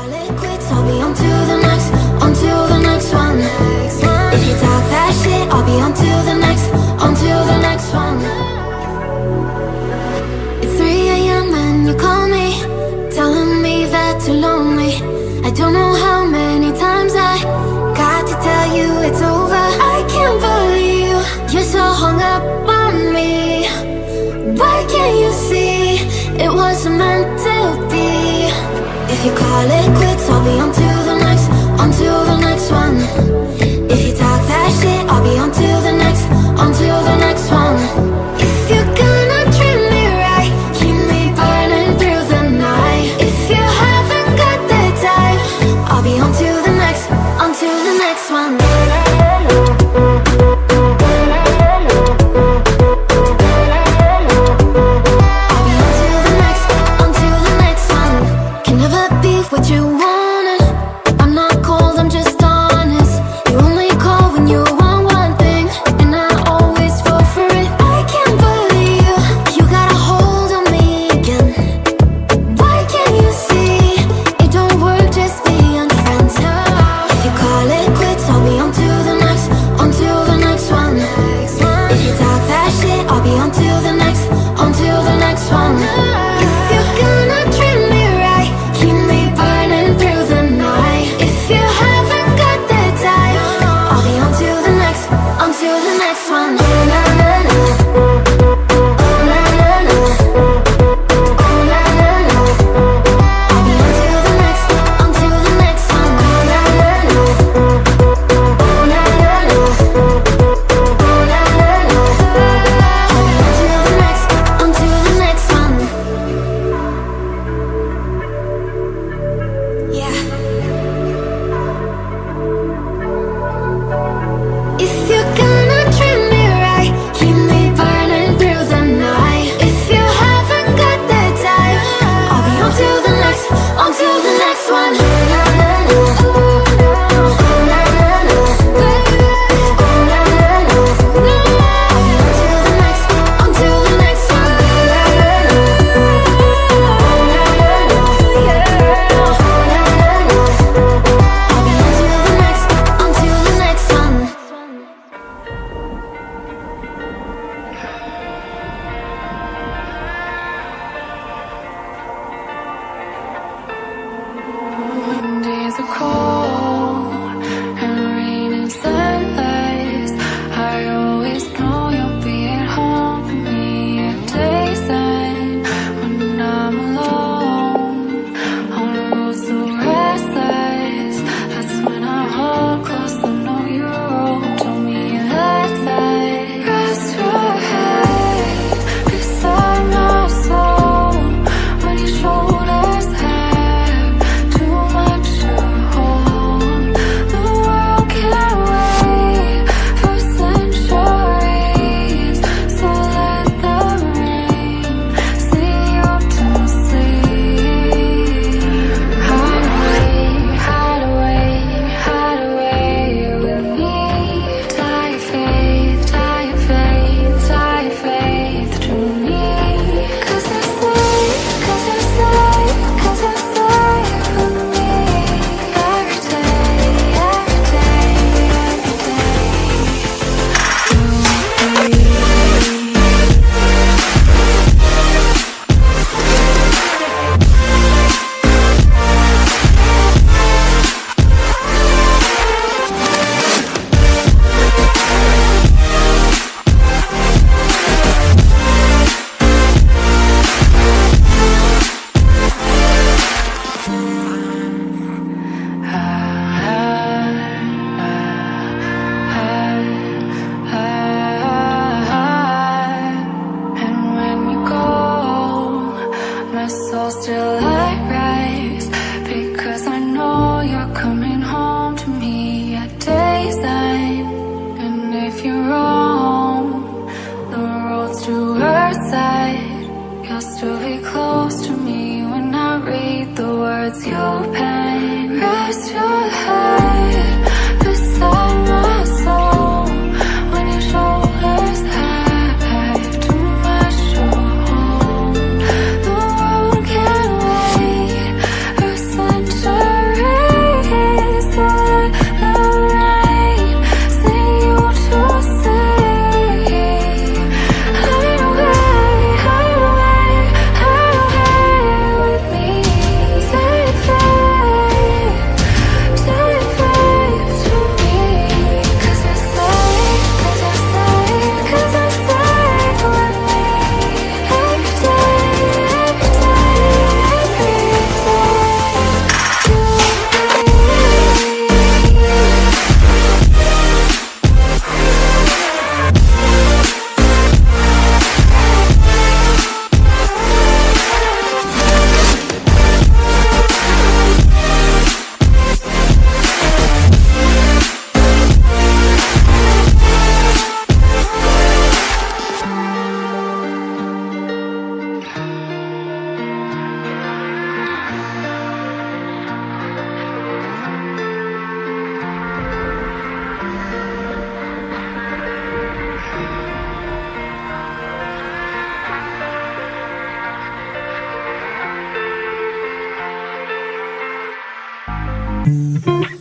call it quits, I'll be on to the next one. If you talk that shit, I'll be on to the next one. It's 3 a.m. and you call me, telling me that you're lonely. I don't know how many times I got to tell you it's over. I can't believe you're so hung up on me. Why can't you see it wasn't meant to be? If you call it quits, I'll be on to the next one. If you talk that shit, I'll be on to the next one. If you're gonna treat me right, keep me burning through the night. If you haven't got the time, I'll be on to the next one. What you wanted, I'm not cold, I'm just honest. You only call when you want one thing, and I always fall for it. I can't believe you got a hold on me again. Why can't you see it don't work just being friends? If you call it quits, I'll be on to the next one. If you talk that shit, I'll be on to the next one. If you're gonna treat me right, keep me burning through you.